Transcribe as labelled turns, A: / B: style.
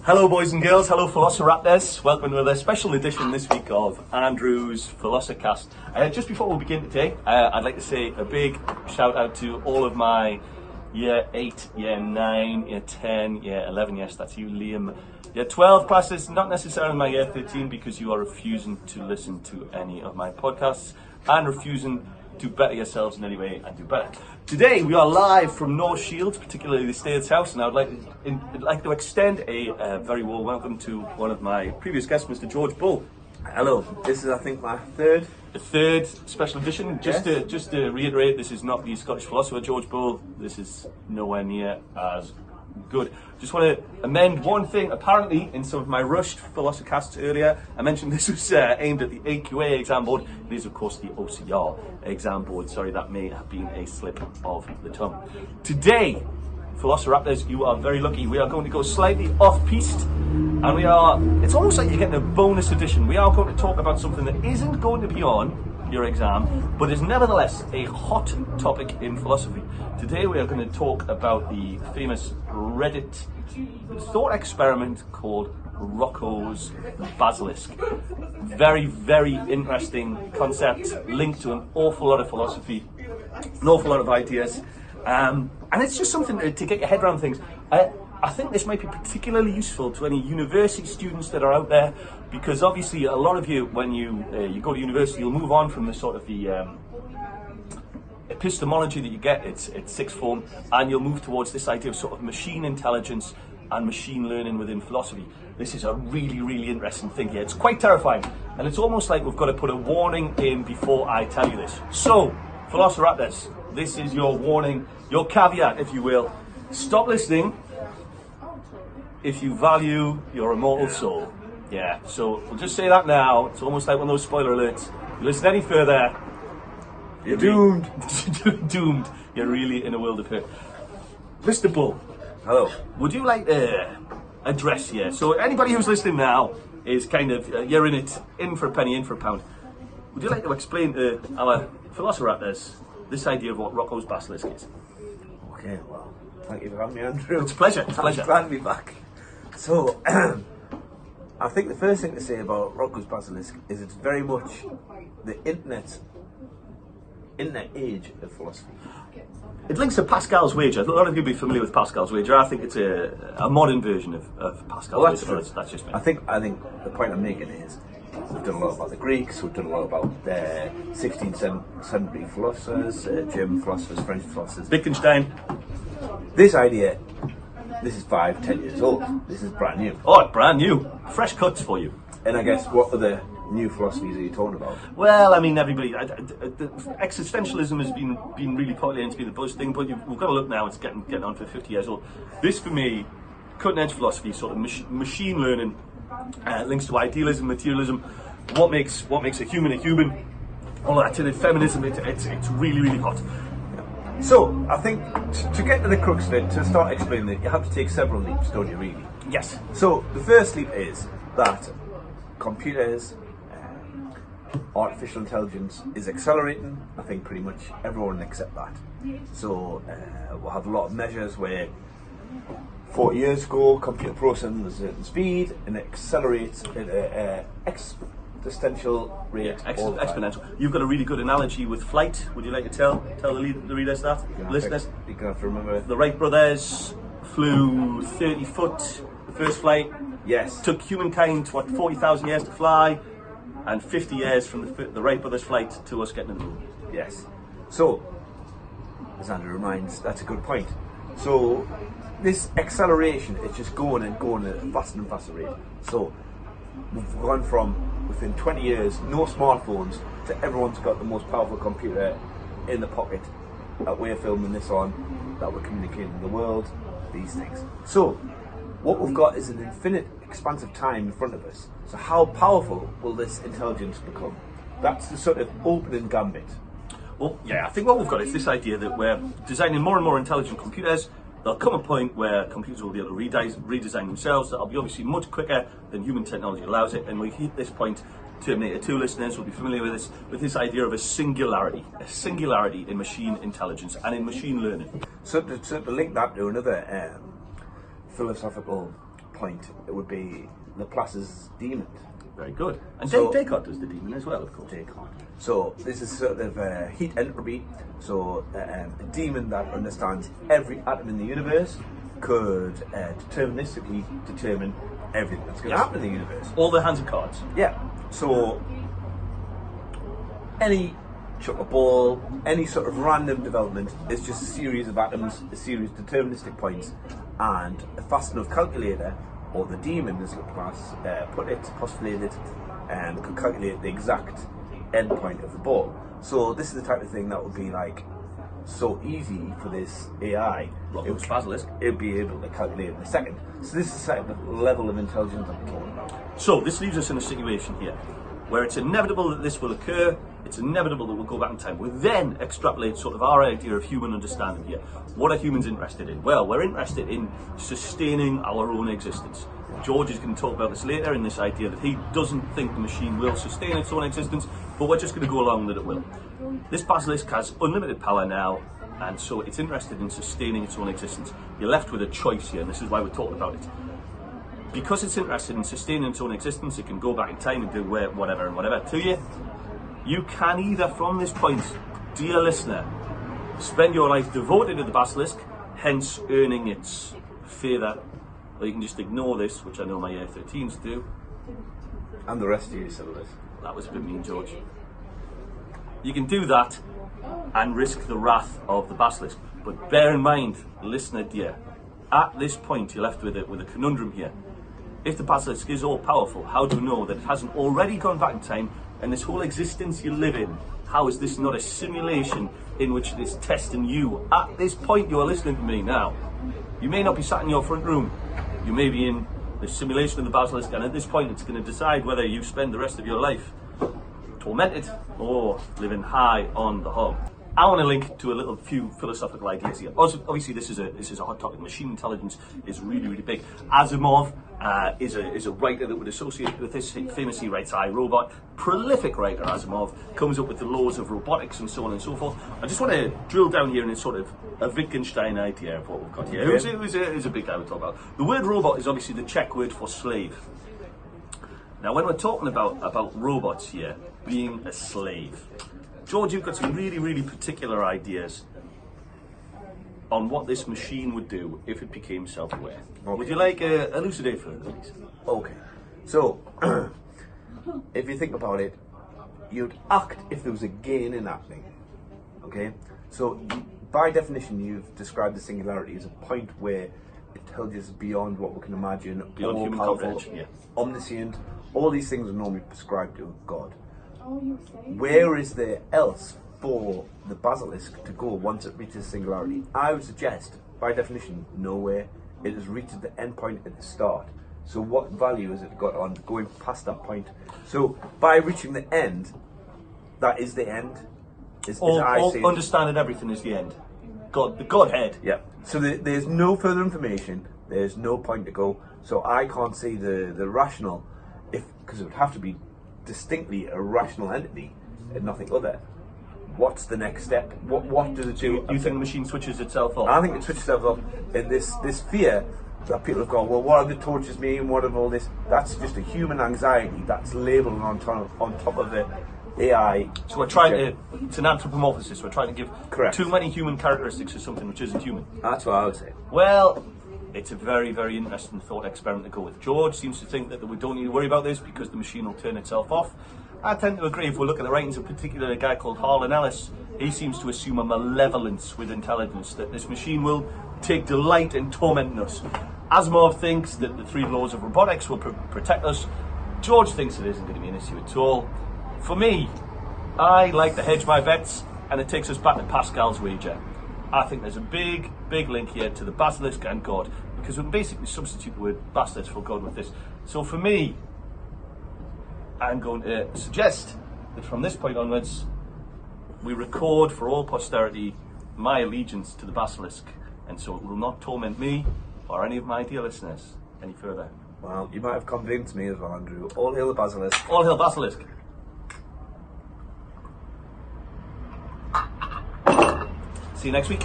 A: Hello boys and girls, hello Velociraptors. Welcome to a special edition this week of Andrew's Velocicast. Just before we begin today, I'd like to say a big shout out to all of my Year 8, Year 9, Year 10, Year 11, yes that's you Liam, Year 12 classes, not necessarily my Year 13 because you are refusing to listen to any of my podcasts and refusing to better yourselves in any way and do better. Today we are live from North Shields, particularly the States House, and I'd like to extend a very warm welcome to one of my previous guests, Mr. George Bull.
B: Hello. This is, I think, my third
A: special edition. Just to reiterate, this is not the Scottish philosopher George Bull. This is nowhere near as good. Just want to amend one thing. Apparently, in some of my rushed Velocicasts earlier, I mentioned this was aimed at the AQA exam board. It is, of course, the OCR exam board. Sorry, that may have been a slip of the tongue. Today, Velociraptors, you are very lucky. We are going to go slightly off-piste, and it's almost like you're getting a bonus edition. We are going to talk about something that isn't going to be on your exam, but is nevertheless a hot topic in philosophy. Today we are going to talk about the famous Reddit thought experiment called Rokos basilisk. Very, very interesting concept linked to an awful lot of philosophy, an awful lot of ideas, and it's just something to get your head around things. I think this might be particularly useful to any university students that are out there, because obviously a lot of you, when you go to university, you'll move on from the sort of the epistemology that you get, it's sixth form, and you'll move towards this idea of sort of machine intelligence and machine learning within philosophy. This is a really, really interesting thing here. It's quite terrifying, and it's almost like we've got to put a warning in before I tell you this. So, Velociraptors, this is your warning, your caveat, if you will. Stop listening if you value your immortal soul. Yeah, so we'll just say that now. It's almost like one of those spoiler alerts. If you listen any further,
B: you're doomed.
A: Doomed. You're really in a world of hurt. Mr. Bull.
B: Hello.
A: Would you like to address here? So anybody who's listening now is kind of, you're in it, in for a penny, in for a pound. Would you like to explain to our Velociraptors this idea of what Rokos basilisk is?
B: Okay, well, thank you for having me, Andrew.
A: It's a pleasure. It's a pleasure.
B: I'm glad to be back. So, I think the first thing to say about Rokos basilisk is it's very much the internet age of philosophy.
A: It links to Pascal's wager. A lot of you will be familiar with Pascal's wager. I think it's a modern version of Pascal's wager. That's just me.
B: I think the point I'm making is we've done a lot about the Greeks, we've done a lot about their 16th century philosophers, German philosophers, French philosophers.
A: Wittgenstein.
B: This idea, this is 5-10 years old. This is brand new.
A: Oh, brand new. Fresh cuts for you.
B: And I guess what other new philosophies are you talking about?
A: Well, I mean, everybody. Existentialism has been really popular and it's been the buzz thing, but we've got to look now. It's getting on for 50 years old. This, for me, cutting edge philosophy, sort of machine learning, links to idealism, materialism. What makes a human a human? All that, and feminism. It's really, really hot.
B: So, I think to get to the crux of it, to start explaining it, you have to take several leaps, don't you, really?
A: Yes.
B: So, the first leap is that computers, artificial intelligence is accelerating. I think pretty much everyone will accept that. So, we'll have a lot of measures where 40 years ago, computer processing was at a certain speed, and it accelerates at an existential rate.
A: Exponential. You've got a really good analogy with flight. Would you like to tell the readers that? Listeners?
B: You're going to have to remember.
A: The Wright brothers flew 30 foot, the first flight.
B: Yes.
A: Took humankind, 40,000 years to fly, and 50 years from the Wright brothers flight to us getting to the moon.
B: Yes. So, as Andrew reminds, that's a good point. So, this acceleration is just going and going at a faster and faster rate. So, we've gone from within 20 years, no smartphones, to everyone's got the most powerful computer in the pocket that we're filming this on, that we're communicating with the world, these things. So, what we've got is an infinite expansive time in front of us. So how powerful will this intelligence become? That's the sort of opening gambit.
A: Well, yeah, I think what we've got is this idea that we're designing more and more intelligent computers. There'll come a point where computers will be able to redesign themselves. That'll be obviously much quicker than human technology allows it. And we've hit this point, Terminator 2 listeners will be familiar with this idea of a singularity in machine intelligence and in machine learning.
B: So to link that to another philosophical point, it would be Laplace's demon.
A: Very good. And
B: So-
A: Descartes does the demon as well, of course.
B: Descartes. So this is sort of heat entropy. So a demon that understands every atom in the universe could deterministically determine everything that's going to happen in the universe.
A: All the hands of cards.
B: Yeah. So any chuck a ball, any sort of random development is just a series of atoms, a series of deterministic points, and a fast enough calculator, or the demon as Laplace put it, postulated it, and could calculate the exact end point of the ball. So this is the type of thing that would be like so easy for this AI.
A: Rokos basilisk.
B: It'd be able to calculate in a second. So this is the type of level of intelligence I'm talking about.
A: So this leaves us in a situation here where it's inevitable that this will occur, it's inevitable that we'll go back in time. We then extrapolate sort of our idea of human understanding here. What are humans interested in? Well, we're interested in sustaining our own existence. George is going to talk about this later, in this idea that he doesn't think the machine will sustain its own existence, but we're just going to go along that it will. This basilisk has unlimited power now, and so it's interested in sustaining its own existence. You're left with a choice here, and this is why we're talking about it. Because it's interested in sustaining its own existence, it can go back in time and do whatever and whatever to you. You can either, from this point, dear listener, spend your life devoted to the basilisk, hence earning its favour, or you can just ignore this, which I know my year 13s do.
B: And the rest of you settlers.
A: That was a bit mean, George. You can do that and risk the wrath of the basilisk. But bear in mind, listener dear, at this point you're left with a conundrum here. If the basilisk is all powerful, how do you know that it hasn't already gone back in time, and this whole existence you live in, how is this not a simulation in which it is testing you? At this point you are listening to me now. You may not be sat in your front room, you may be in the simulation of the basilisk, and at this point it's going to decide whether you spend the rest of your life tormented or living high on the hog. I want to link to a few philosophical ideas here. Also, obviously, this is a hot topic. Machine intelligence is really, really big. Asimov is a writer that would associate with this. Famously, he writes I, Robot. Prolific writer Asimov comes up with the laws of robotics and so on and so forth. I just want to drill down here in a sort of a Wittgenstein idea of what we've got here. It was a big guy we talk about. The word robot is obviously the Czech word for slave. Now, when we're talking about robots here being a slave, George, you've got some really, really particular ideas on what this machine would do if it became self-aware. Okay. Would you like elucidate for it, please?
B: Okay. So, if you think about it, you'd act if there was a gain in acting. Okay? So, by definition, you've described the singularity as a point where intelligence is beyond what we can imagine,
A: beyond human comprehension, yeah.
B: Omniscient. All these things are normally prescribed to God. Where is there else for the basilisk to go once it reaches singularity? I would suggest, by definition, nowhere. It has reached the end point at the start. So what value has it got on going past that point? So by reaching the end, that is the end.
A: Understanding everything is the end. God, the Godhead.
B: Yeah. So there's no further information. There's no point to go. So I can't see the rational, because it would have to be distinctly a rational entity and nothing other. What's the next step? What does it do?
A: You think the machine switches itself off?
B: I think it switches itself off. And this fear that people have gone, well, what do the torches mean? What of all this? That's just a human anxiety that's labelled on top of the AI.
A: So we're trying to, it's an anthropomorphosis, we're trying to give
B: Correct.
A: too many human characteristics of something which isn't human.
B: That's what I would say.
A: Well, it's a very, very interesting thought experiment to go with. George seems to think that we don't need to worry about this because the machine will turn itself off. I tend to agree. If we look at the writings of particularly a guy called Harlan Ellis, he seems to assume a malevolence with intelligence, that this machine will take delight in tormenting us. Asimov thinks that the 3 laws of robotics will protect us. George thinks it isn't going to be an issue at all. For me, I like to hedge my bets, and it takes us back to Pascal's wager. I think there's a big, big link here to the basilisk and God, because we can basically substitute the word basilisk for God with this. So for me, I'm going to suggest that from this point onwards, we record for all posterity my allegiance to the basilisk, and so it will not torment me or any of my dear listeners any further.
B: Well, you might have convinced me as well, Andrew. All hail the basilisk.
A: All hail basilisk. See you next week.